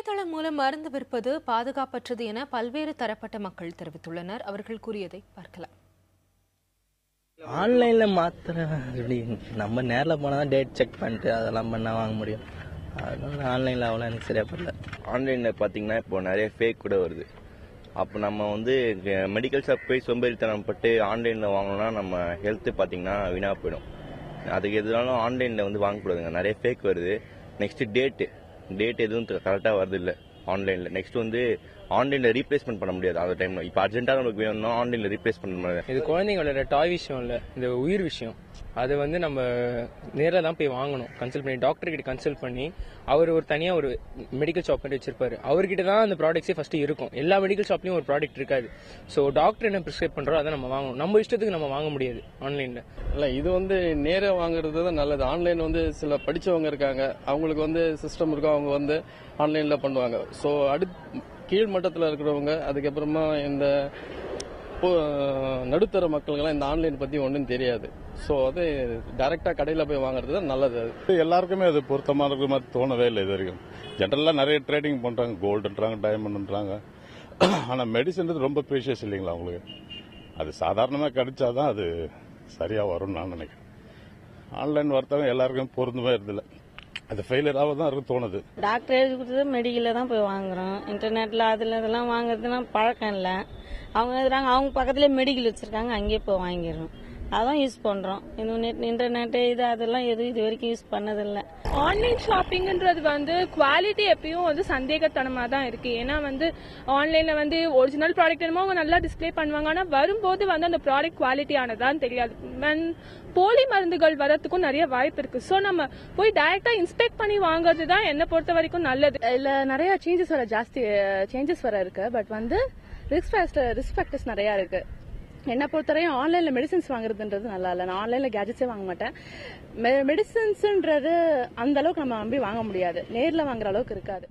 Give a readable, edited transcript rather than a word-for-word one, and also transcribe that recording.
இணையதளம் மூலம் மருந்து விற்பது பாதுகாப்பற்றது என பல்வேறு தரப்பட்ட மக்கள் தெரிவித்துள்ளனர். அவர்கள் கூறியதை பார்க்கலாம். ஆன்லைன்ல மாத்திர நம்ம நேர்ல போனா டேட் செக் பண்ணிட்டு அதெல்லாம் பண்ணா வாங்க முடியும். அதனால ஆன்லைன்ல அவ்வளோ எனக்கு சரியா படல. ஆன்லைன்ல பாத்தீங்கன்னா இப்போ நிறைய ஃபேக் கூட வருது. அப்போ நம்ம மெடிக்கல் ஷாப் போய் சோம்பேறித்தனம் பட்டு ஆன்லைன்ல வாங்கணும்னா நம்ம ஹெல்த் பாத்தீங்கன்னா வீணா போயிடும். அதுக்கு எதுனாலும் ஆன்லைன்ல வாங்கக்கூடாதுங்க. நிறைய ஃபேக் வருது. நெக்ஸ்ட் டேட் எதுவும் கரெக்டா வருது இல்ல ஆன்லைன்ல. நெக்ஸ்ட் ஆன்லைன்ல ரீப்ளேஸ்மெண்ட் பண்ண முடியாது. அந்த டைம்ல இப்ப அர்ஜென்ட்டா நமக்கு வேணும்னா ஆன்லைன்ல ரீப்ளேஸ் பண்ண முடியாது. இது குழந்தைங்களோட டாய் விஷயம் இல்ல, இது உயிர் விஷயம். அது நம்ம நேரில் தான் போய் வாங்கணும். கன்சல்ட் பண்ணி டாக்டர் கிட்ட கன்சல்ட் பண்ணி அவர் தனியா ஒரு மெடிக்கல் ஷாப் வச்சிருப்பாரு. அவர்கிட்ட தான் அந்த ப்ராடக்ட்ஸே ஃபர்ஸ்ட் இருக்கும். எல்லா மெடிக்கல் ஷாப்லயும் ஒரு ப்ராடக்ட் இருக்காது. ஸோ டாக்டர் என்ன பிரிஸ்கிரைப் பண்றோம் அதை நம்ம வாங்கணும். நம்ம இஷ்டத்துக்கு நம்ம வாங்க முடியாது ஆன்லைன்ல. இல்ல இது நேரா வாங்குறது தான் நல்லது. ஆன்லைன் சில படிச்சவங்க இருக்காங்க, அவங்களுக்கு சிஸ்டம் இருக்கும், அவங்க ஆன்லைன்ல பண்ணுவாங்க. ஸோ கீழ் மட்டத்தில் இருக்கிறவங்க, அதுக்கப்புறமா இந்த நடுத்தர மக்களுக்கெல்லாம் இந்த ஆன்லைன் பத்தி ஒன்றும் தெரியாது. ஸோ டைரக்டா கடையில போய் வாங்குறது தான் நல்லது. எல்லாருக்குமே அது பொருத்தமான இருக்கிற மாதிரி தோணவே இல்லை இது வரைக்கும். ஜென்ரலா நிறைய ட்ரேடிங் பண்றாங்க, கோல்டுன்றாங்க, டைமண்ட்ன்றாங்க. ஆனா மெடிசன் ரொம்ப ப்ரீஷியஸ் இல்லைங்களா அவங்களுக்கு. அது சாதாரணமா கிடைச்சாதான் அது சரியா வரும்னு நான் நினைக்கிறேன். ஆன்லைன் வர்த்தகம் எல்லாருக்கும் பொருந்துமே இருந்தில்ல, அது ஃபெயிலியராக தான் இருக்கும் தோணுது. டாக்டர் எழுதி கொடுத்தது மெடிக்கல்ல தான் போய் வாங்குறோம். இன்டர்நெட்ல அதுல இதெல்லாம் வாங்குறதுனா பழக்கம் இல்லை. அவங்க எழுதுறாங்க, அவங்க பக்கத்துல மெடிக்கல் வச்சிருக்காங்க, அங்கேயே போய் வாங்கிடுறோம். அதான் யூஸ் பண்றோம். இன்டர்நெட் அதெல்லாம் எதுவும் இது வரைக்கும் யூஸ் பண்ணதில்லை. ஆன்லைன் ஷாப்பிங்ன்றது குவாலிட்டி எப்பயும் சந்தேகத்தனமா தான் இருக்கு. ஏன்னா ஆன்லைன்ல ஒரிஜினல் ப்ராடக்ட் என்னமோ அவங்க நல்லா டிஸ்பிளே பண்ணுவாங்க. ஆனா வரும்போது அந்த ப்ராடக்ட் குவாலிட்டியானதான் தெரியாது. போலி மருந்துகள் வரதுக்கும் நிறைய வாய்ப்பு இருக்கு. சோ நம்ம போய் டைரக்டா இன்ஸ்பெக்ட் பண்ணி வாங்குறது தான் என்ன பொறுத்த வரைக்கும் நல்லது. இல்ல நிறைய சேஞ்சஸ் வர இருக்கு. பட் ரிஸ்க் ஃபேக்டர்ஸ் நிறைய இருக்கு. என்ன பொறுத்தவரையும் ஆன்லைன்ல மெடிசன்ஸ் வாங்குறதுன்றது நல்லா இல்ல. நான் ஆன்லைன்ல கேஜெட்ஸே வாங்க மாட்டேன். மெடிசன்ஸ்ன்றது அந்த அளவுக்கு நம்ம நம்பி வாங்க முடியாது. நேர்ல வாங்குற அளவுக்கு இருக்காது.